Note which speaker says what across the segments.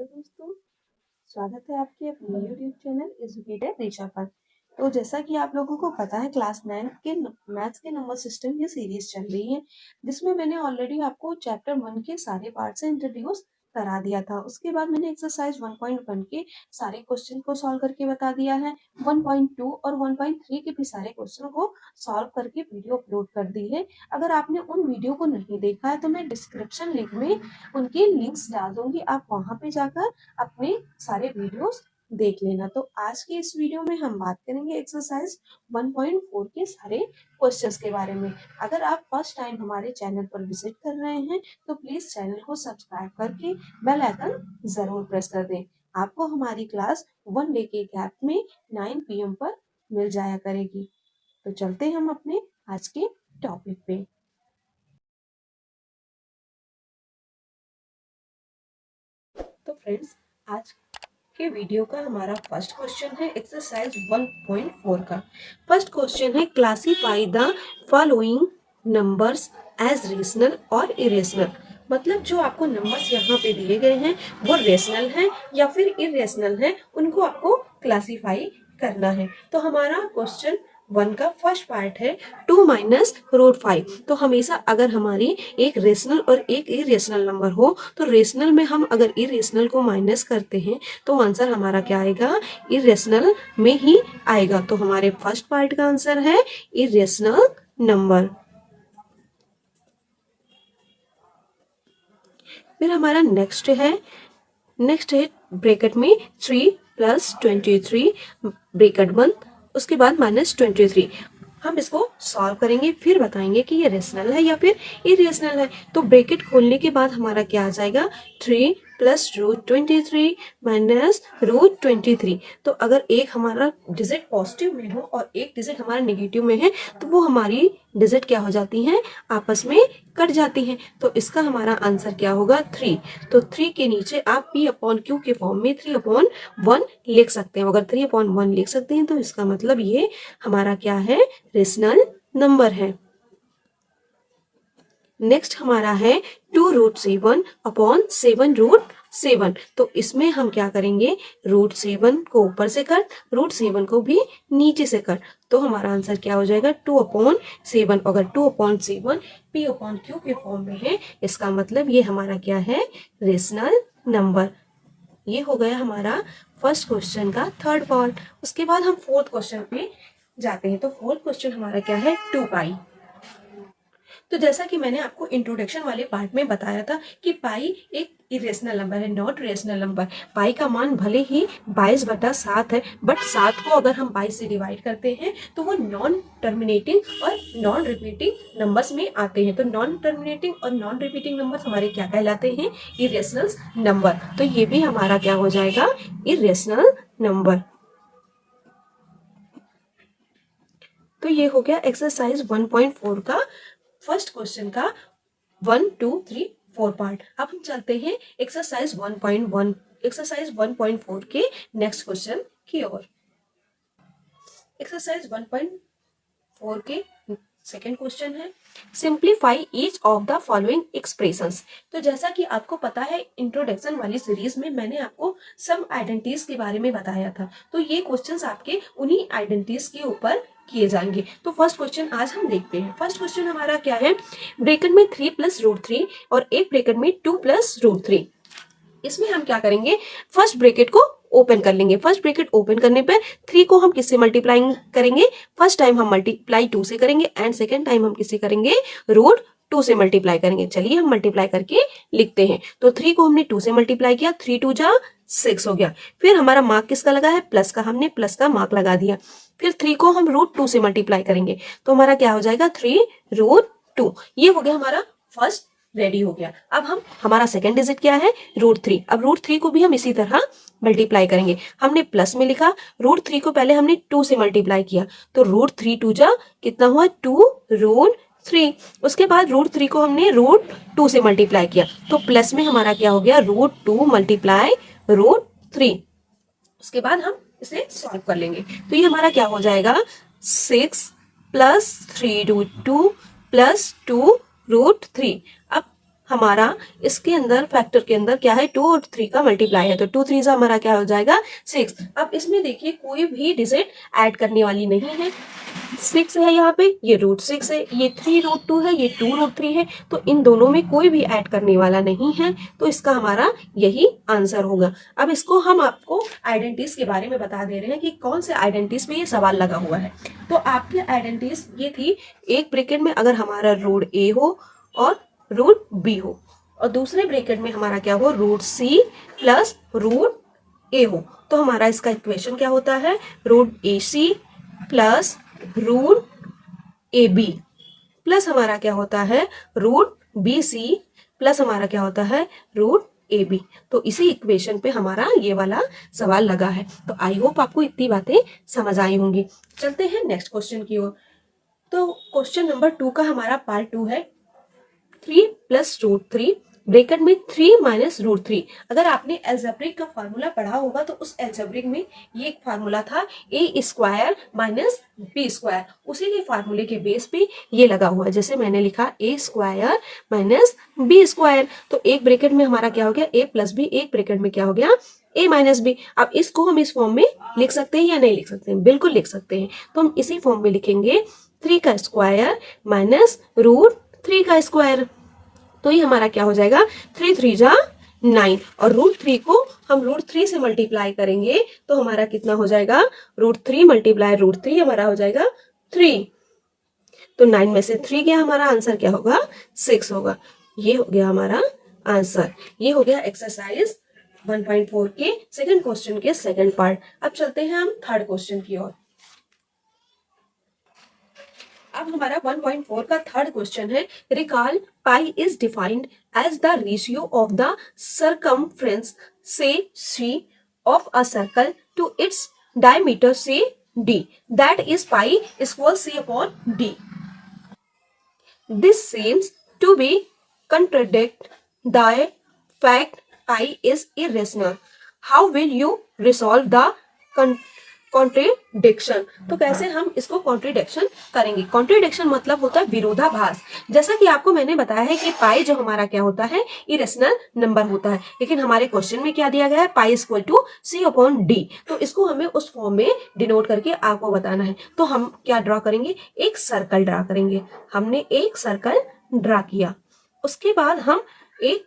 Speaker 1: Hello दोस्तों, स्वागत है आपके अपने YouTube चैनल एजुकेटेड रीचा पर। तो जैसा कि आप लोगों को पता है, क्लास 9 के मैथ्स के नंबर सिस्टम की सीरीज चल रही है, जिसमें मैंने ऑलरेडी आपको चैप्टर 1 के सारे पार्ट से इंट्रोड्यूस करा दिया था। उसके बाद मैंने एक्सरसाइज 1.1 के सारे क्वेश्चन को सॉल्व करके बता दिया है। 1.2 और 1.3 के भी सारे क्वेश्चन को सॉल्व करके वीडियो अपलोड कर दी है। अगर आपने उन वीडियो को नहीं देखा है तो मैं डिस्क्रिप्शन लिंक में उनके लिंक्स डाल दूंगी, आप वहां पे जाकर अपने सारे वीडियोस देख लेना। तो आज के इस वीडियो में हम बात करेंगे एक्सरसाइज 1.4 के सारे क्वेश्चंस के बारे में। अगर आप फर्स्ट टाइम हमारे चैनल पर विजिट कर रहे हैं तो प्लीज चैनल को सब्सक्राइब करके बेल आइकन जरूर प्रेस कर दें। आपको हमारी क्लास 1 डे के गैप में 9 PM पर मिल जाया करेगी। तो चलते हम अपने आज के टॉपिक पे। तो फ्रेंड्स, आज के वीडियो का हमारा फर्स्ट क्वेश्चन है एक्सरसाइज 1.4 का। फर्स्ट क्वेश्चन है, classify the following numbers as rational और इरेशनल। मतलब जो आपको नंबर्स यहाँ पे दिए गए हैं वो रेशनल हैं या फिर इरेशनल हैं, उनको आपको क्लासीफाई करना है। तो हमारा क्वेश्चन 1 का फर्स्ट पार्ट है 2 माइनस रूट 5। तो हमेशा अगर हमारी एक रेशनल और एक इरेशनल नंबर हो तो रेशनल में हम अगर इरेशनल को माइनस करते हैं तो आंसर हमारा क्या आएगा, इरेशनल में ही आएगा। तो हमारे फर्स्ट पार्ट का आंसर है इरेशनल नंबर। फिर हमारा नेक्स्ट है ब्रैकेट में 3 + 23 ब्रैकेट बंद, उसके बाद -23। हम इसको सॉल्व करेंगे, फिर बताएंगे कि ये रेशनल है या फिर इरेशनल है। तो ब्रैकेट खोलने के बाद हमारा क्या आ जाएगा, 3 + √23 -√23। तो अगर एक हमारा डिजिट पॉजिटिव में हो और एक डिजिट हमारा नेगेटिव में है तो वो हमारी डिजिट क्या हो जाती हैं, आपस में कट जाती हैं। तो इसका हमारा आंसर क्या होगा, 3। तो 3 के नीचे आप P/Q के फॉर्म में 3/1 लिख सकते हैं। अगर 3/1 लिख सकते हैं तो इसका मतलब ये हमारा क्या है, रेशनल नंबर है। नेक्स्ट हमारा है 2√7/7√7। तो इसमें हम क्या करेंगे, √7 को ऊपर से कट, √7 को भी नीचे से कट। तो हमारा आंसर क्या हो जाएगा, 2/7। अगर 2/7 P/Q के फॉर्म में है, इसका मतलब ये हमारा क्या है, रेशनल नंबर। ये हो गया हमारा फर्स्ट क्वेश्चन का थर्ड पार्ट। उसके बाद हम फोर्थ क्वेश्चन पे जाते हैं। तो फोर्थ क्वेश्चन हमारा क्या है, 2π। तो जैसा कि मैंने आपको इंट्रोडक्शन वाले पार्ट में बताया था कि पाई एक इरेशनल नंबर है, नॉट रेशनल नंबर। पाई का मान भले ही 22/7 है, बट 7 को अगर हम 22 से डिवाइड करते हैं तो वो नॉन टर्मिनेटिंग और नॉन रिपीटिंग नंबर्स में आते हैं। तो नॉन टर्मिनेटिंग और नॉन रिपीटिंग नंबर्स हमारे क्या कहलाते हैं, इरेशनल नंबर। तो ये भी हमारा क्या हो जाएगा, इरेशनल नंबर। तो ये हो गया एक्सरसाइज 1.4 का फर्स्ट क्वेश्चन का 1, 2, 3, 4 पार्ट। अब हम चलते हैं एक्सरसाइज 1.4 के नेक्स्ट क्वेश्चन की ओर। एक्सरसाइज 1.4 के सेकेंड क्वेश्चन है, simplify each of the following expressions. तो जैसा कि आपको पता है, इंट्रोडक्शन वाली सीरीज में मैंने आपको सम आइडेंटिटीज के बारे में बताया था। तो ये क्वेश्चंस आपके उन्हीं आइडेंटिटीज के ऊपर किए जाएंगे। तो फर्स्ट क्वेश्चन आज हम देखते हैं। फर्स्ट क्वेश्चन हमारा क्या है, ब्रैकेट में 3 + √3 और एक ब्रैकेट में 2 + √3। इसमें हम क्या करेंगे, फर्स्ट ब्रैकेट को ओपन कर लेंगे। फर्स्ट ब्रैकेट ओपन करने पर 3 को हम किससे मल्टीप्लाइंग करेंगे, फर्स्ट टाइम हम मल्टीप्लाई 2 से करेंगे एंड सेकेंड टाइम हम किससे करेंगे, √2 से मल्टीप्लाई करेंगे। चलिए हम मल्टीप्लाई करके लिखते हैं। तो 3 को हमने 2 से मल्टीप्लाई किया, 3 2 जा 6 हो गया। फिर हमारा मार्क किसका लगा है, प्लस का, हमने प्लस का मार्क लगा दिया। फिर 3 को हम √2 से मल्टीप्लाई करेंगे तो हमारा क्या हो जाएगा, 3√2। ये हो गया हमारा फर्स्ट, रेडी हो गया। अब हम हमारा सेकंड डिजिट क्या है, √3। अब √3 को भी हम इसी तरह मल्टीप्लाई करेंगे। हमने प्लस में लिखा, √3 को पहले हमने 2 से मल्टीप्लाई किया तो √3 2 जा कितना हुआ, 2√3। उसके बाद √3 को हमने √2 से मल्टीप्लाई किया तो प्लस में हमारा क्या हो गया, √2 मल्टीप्लाई √3। उसके बाद हम इसे सॉल्व कर लेंगे। तो ये हमारा क्या हो जाएगा, 6 + 3√2 + 2√3। अब हमारा इसके अंदर फैक्टर के अंदर क्या है, 2 और 3 का मल्टीप्लाई है, तो 2 3 जा हमारा क्या हो जाएगा 6। अब इसमें देखिए कोई भी डिजिट ऐड करने वाली नहीं है, 6 है यहाँ पे, ये √6 है, ये 3√2 है, ये 2√3 है, तो इन दोनों में कोई भी ऐड करने वाला नहीं है, तो इसका हमारा यही आंसर होगा। अब इसको हम आपको आइडेंटिटीज के बारे में बता दे रहे हैं कि कौन से आइडेंटिटीज पे ये सवाल लगा हुआ है। तो आपके आइडेंटिटीज ये थी, एक ब्रैकेट में अगर हमारा रूट ए हो और रूट बी हो, और दूसरे ब्रैकेट में हमारा क्या हो, √C प्लस रूट ए हो, तो हमारा इसका इक्वेशन क्या होता है, √AC प्लस √AB प्लस हमारा क्या होता है, √BC प्लस हमारा क्या होता है, √AB। तो इसी इक्वेशन पे हमारा ये वाला सवाल लगा है। तो आई होप आपको इतनी बातें समझ आई होंगी। चलते हैं नेक्स्ट क्वेश्चन की ओर। तो क्वेश्चन नंबर 2 का हमारा पार्ट 2 है, 3 प्लस √3 ब्रैकेट में 3 माइनस √3। अगर आपने एल्जेब्रिक का फार्मूला पढ़ा होगा तो उस एल्जेब्रिक में ये एक फार्मूला था a² माइनस b², उसी के फार्मूले के बेस पे ये लगा हुआ है। जैसे मैंने लिखा a² माइनस b², तो एक ब्रैकेट में हमारा क्या हो गया a प्लस b, एक ब्रैकेट में क्या हो गया a माइनस बी। अब इसको हम इस फॉर्म में लिख सकते हैं या नहीं लिख सकते हैं, बिल्कुल लिख सकते हैं। तो हम इसी फॉर्म में लिखेंगे 3 का स्क्वायर माइनस √3 का स्क्वायर, तो ये हमारा क्या हो जाएगा, 3 3 जा 9, और √3 को हम √3 से मल्टीप्लाई करेंगे तो हमारा कितना हो जाएगा, √3 मल्टीप्लाई √3 हमारा हो जाएगा 3, तो 9 में से 3 गया, हमारा आंसर क्या होगा 6 होगा। ये हो गया हमारा आंसर। ये हो गया एक्सरसाइज 1.4 के सेकंड क्वेश्चन के सेकंड पार्ट। अब चलते हैं हम थर्ड क्वेश्चन की ओर। अब हमारा 1.4 का थर्ड क्वेश्चन है, recall pi is defined as the ratio of the circumference say C of a circle to its diameter say d, that is pi equals c upon d. This seems to be contradict the fact pi is irrational. How will you resolve the contradiction? तो कैसे हम इसको contradiction करेंगे? Contradiction मतलब होता है विरोधाभास। जैसा कि आपको मैंने बताया है कि पाई जो हमारा क्या होता है, इरेशनल नंबर होता है, लेकिन हमारे क्वेश्चन में क्या दिया गया है, pi equal to c upon d। तो इसको हमें उस फॉर्म में डिनोट करके आपको बताना है। तो हम क्या ड्रॉ करेंगे, एक सर्कल ड्रॉ करेंगे। हमने एक सर्कल ड्रॉ किया, उसके बाद हम एक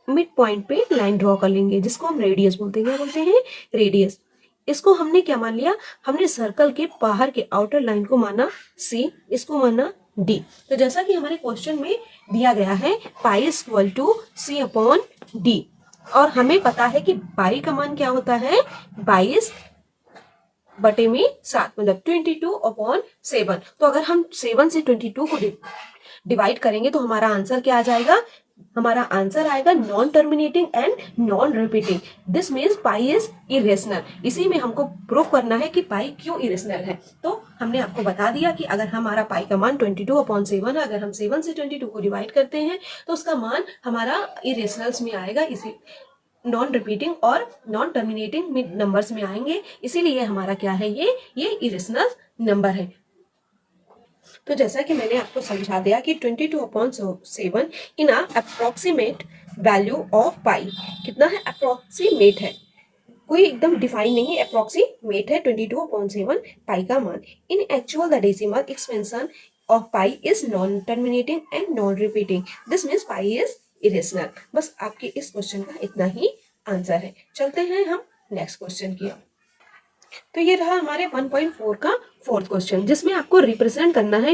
Speaker 1: मिड पॉइंट पे लाइन ड्रॉ कर लेंगे जिसको हम रेडियस बोलते हैं। क्या बोलते हैं, रेडियस। इसको हमने क्या मान लिया, हमने सर्कल के बाहर के आउटर लाइन को माना C, इसको माना D। तो जैसा कि हमारे क्वेश्चन में दिया गया है pi equal to C upon D, और हमें पता है कि पाई का मान क्या होता है, 22 बटे में 7, मतलब 22/7। तो अगर हम 7 से 22 को डिवाइड करेंगे तो हमारा आंसर क्या आ जाएगा, हमारा आंसर आएगा non terminating and non repeating. This means pi is irrational. इसी में हमको प्रूफ करना है कि पाई क्यों इरेशनल है। तो हमने आपको बता दिया कि अगर हमारा पाई का मान 22/7 है, अगर हम 7 से 22 को डिवाइड करते हैं तो उसका मान हमारा इरेशनल्स में आएगा, इसी नॉन रिपीटिंग और नॉन टर्मिनेटिंग नंबर्स में आएंगे। इसीलिए हमारा क्या है, ये इरेशनल नंबर है। तो जैसा कि मैंने आपको समझा दिया कि 22/7 इन अप्रोक्सीमेट वैल्यू ऑफ पाई कितना है, अप्रोक्सीमेट है, कोई एकदम डिफाइन नहीं है, अप्रोक्सीमेट है 22/7 पाई का मान। इन actual the decimal expansion of pi is non terminating and non repeating, this means pi is irrational. बस आपके इस क्वेश्चन का इतना ही आंसर है। चलते हैं हम नेक्स्ट क्वेश्चन की। तो ये रहा हमारे 1.4 का फोर्थ क्वेश्चन, जिसमें आपको रिप्रेजेंट करना है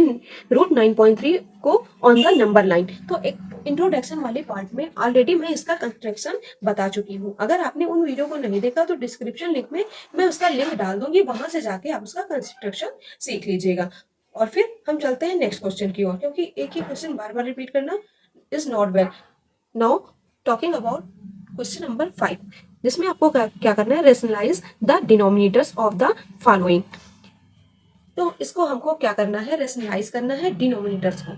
Speaker 1: √9.3 को ऑन द नंबर लाइन। तो एक इंट्रोडक्शन वाले पार्ट में ऑलरेडी मैं इसका कंस्ट्रक्शन बता चुकी हूँ। अगर आपने उन वीडियो को नहीं देखा तो डिस्क्रिप्शन लिंक में मैं उसका लिंक डाल दूंगी, वहां से जाके आप उसका कंस्ट्रक्शन सीख लीजिएगा। और फिर हम चलते हैं नेक्स्ट क्वेश्चन की ओर, क्योंकि एक ही क्वेश्चन बार बार रिपीट करना is not well. Now talking about question number 5, जिसमें आपको क्या करना है, rationalise the denominators of the following. तो इसको हमको क्या करना है, रेशनलाइज करना है डिनोमिनेटर्स को।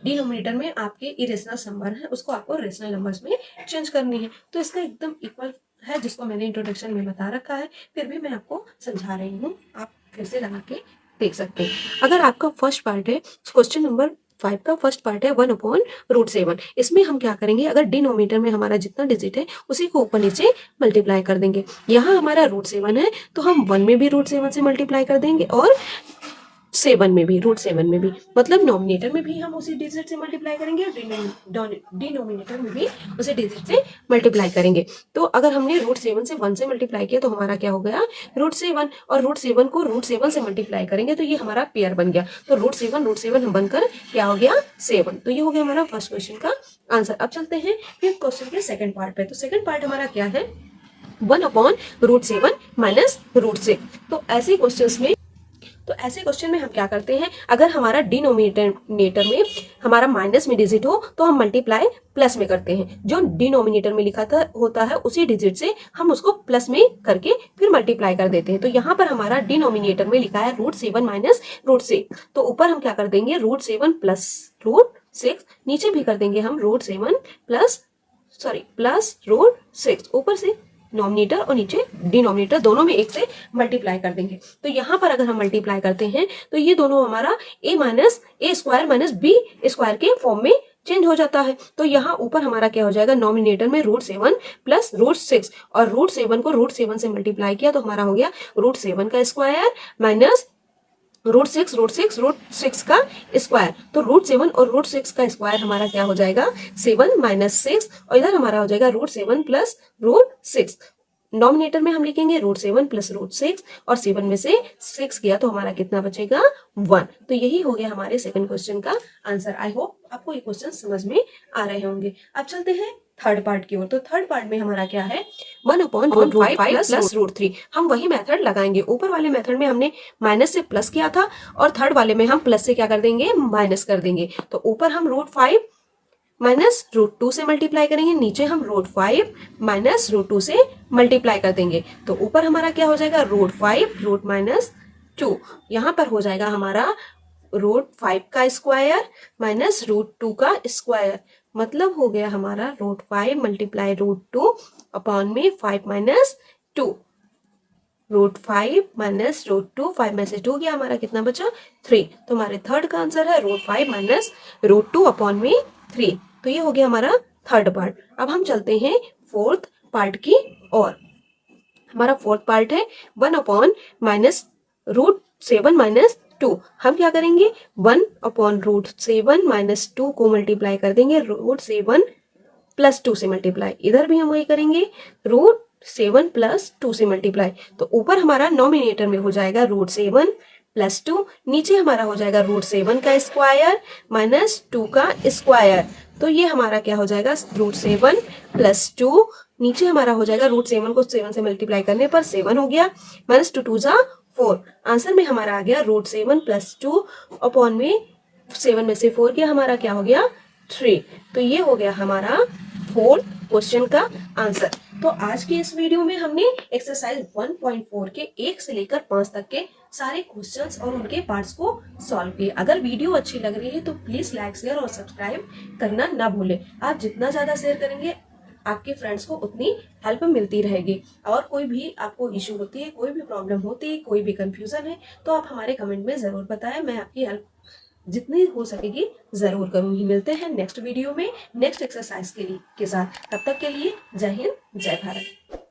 Speaker 1: डिनोमिनेटर में आपके इरेशनल नंबर है, उसको आपको रेशनल नंबर्स में चेंज करनी है। तो इसका एकदम इक्वल है, जिसको मैंने इंट्रोडक्शन में बता रखा है, फिर भी मैं आपको समझा रही हूँ, आप फिर से लगा के देख सकते हैं। अगर आपका फर्स्ट पार्ट है क्वेश्चन नंबर 5 का फर्स्ट पार्ट है 1/√7। इसमें हम क्या करेंगे, अगर डिनोमिनेटर में हमारा जितना डिजिट है उसी को ऊपर नीचे मल्टीप्लाई कर देंगे। यहाँ हमारा √7 है तो हम 1 में भी √7 से मल्टीप्लाई कर देंगे और 7 में भी, √7 में भी, मतलब नॉमिनेटर में भी हम उसी डिजिट से मल्टीप्लाई करेंगे और डिनोमिनेटर में भी उसी डिजिट से मल्टीप्लाई करेंगे। तो अगर हमने √7 से 1 से मल्टीप्लाई किया तो हमारा क्या हो गया, √7, और √7 को √7 से मल्टीप्लाई करेंगे तो ये हमारा पेयर बन गया। तो √7 बनकर क्या हो गया, 7। तो ये हो गया हमारा फर्स्ट क्वेश्चन का आंसर। अब चलते हैं फिर क्वेश्चन के सेकंड पार्ट पे। तो सेकंड पार्ट हमारा क्या है, 1/√7 माइनस √6। तो ऐसे क्वेश्चन में हम क्या करते हैं, अगर हमारा डिनोमिनेटर में हमारा माइनस में डिजिट हो तो हम मल्टीप्लाई प्लस में करते हैं। जो डिनोमिनेटर में लिखा था होता है उसी डिजिट से हम उसको प्लस में करके फिर मल्टीप्लाई कर देते हैं। तो यहाँ पर हमारा डिनोमिनेटर में लिखा है √7 माइनस √6। तो ऊपर हम क्या कर देंगे, √7 प्लस √6, नीचे भी कर देंगे हम √7 प्लस √6। ऊपर से नॉमिनेटर और नीचे डिनोमिनेटर दोनों में 1 से मल्टीप्लाई कर देंगे। तो यहाँ पर अगर हम मल्टीप्लाई करते हैं तो ये दोनों हमारा a square minus b square के फॉर्म में चेंज हो जाता है। तो यहाँ ऊपर हमारा क्या हो जाएगा, नॉमिनेटर में √7 प्लस √6, और √7 को √7 से मल्टीप्लाई किया तो हमारा हो गया √7 का स्क्वायर माइनस √6 का स्क्वायर। तो √7 और √6 का स्क्वायर हमारा क्या हो जाएगा, 7 माइनस 6, और इधर हमारा हो जाएगा √7 प्लस √6। नॉमिनेटर में हम लिखेंगे √7 प्लस √6, और 7 में से 6 गया तो हमारा कितना बचेगा, 1। तो यही हो गया हमारे सेकंड क्वेश्चन का आंसर। आई होप आपको ये क्वेश्चन समझ में आ रहे होंगे। अब चलते हैं थर्ड पार्ट की ओर। तो थर्ड पार्ट में हमारा क्या है, 1/√5 प्लस √3। हम वही मेथड लगाएंगे। ऊपर वाले मेथड में हमने माइनस से प्लस किया था और थर्ड वाले में हम प्लस से क्या कर देंगे, माइनस कर देंगे। तो ऊपर हम √5 माइनस √2 से मल्टीप्लाई करेंगे, नीचे हम √5 माइनस √2 से मल्टीप्लाई कर देंगे। तो ऊपर हमारा क्या हो जाएगा, √5 -2। यहाँ पर हो जाएगा हमारा √5 का स्क्वायर माइनस √2 का स्क्वायर, मतलब हो गया हमारा √5 मल्टीप्लाई √2 अपॉन में 5 माइनस 2। √5 माइनस √2, 5 में से 2 गया, हमारा कितना बचा, 3। तो हमारे थर्ड का आंसर है √5 माइनस √2 अपॉन में 3। तो ये हो गया हमारा थर्ड पार्ट। अब हम चलते हैं फोर्थ पार्ट की ओर। हमारा फोर्थ पार्ट है 1/√7 माइनस 2। हम क्या करेंगे, 1/√7 माइनस 2 को मल्टीप्लाई कर देंगे √7 प्लस 2 से मल्टीप्लाई। इधर भी हम वही करेंगे, √7 प्लस 2 से मल्टीप्लाई। तो ऊपर हमारा नॉमिनेटर में हो जाएगा √7 प्लस 2, नीचे हमारा हो जाएगा √7 का स्क्वायर माइनस 2 का स्क्वायर। तो ये हमारा क्या हो जाएगा, √7 प्लस 2, नीचे हमारा हो जाएगा √7 को 7 से मल्टीप्लाई करने पर 7 हो गया, माइनस 2 × 4। आंसर में हमारा आ गया √7 प्लस 2 अपॉन में 7 में से 4 गया, हमारा क्या हो गया, 3। तो ये हो गया हमारा फोर्थ क्वेश्चन का आंसर। तो आज की इस वीडियो में हमने एक्सरसाइज 1.4 के 1 से लेकर 5 तक के सारे क्वेश्चंस और उनके पार्ट्स को सॉल्व किए। अगर वीडियो अच्छी लग रही है तो प्लीज लाइक, शेयर और सब्सक्राइब करना ना भूलें। आप जितना ज्यादा शेयर करेंगे आपके फ्रेंड्स को उतनी हेल्प मिलती रहेगी। और कोई भी आपको इशू होती है, कोई भी प्रॉब्लम होती है, कोई भी कंफ्यूजन है तो आप हमारे कमेंट में जरूर बताएं। मैं आपकी हेल्प जितनी हो सकेगी जरूर करूंगी। मिलते हैं नेक्स्ट वीडियो में नेक्स्ट एक्सरसाइज के साथ। तब तक के लिए जय हिंद, जय भारत।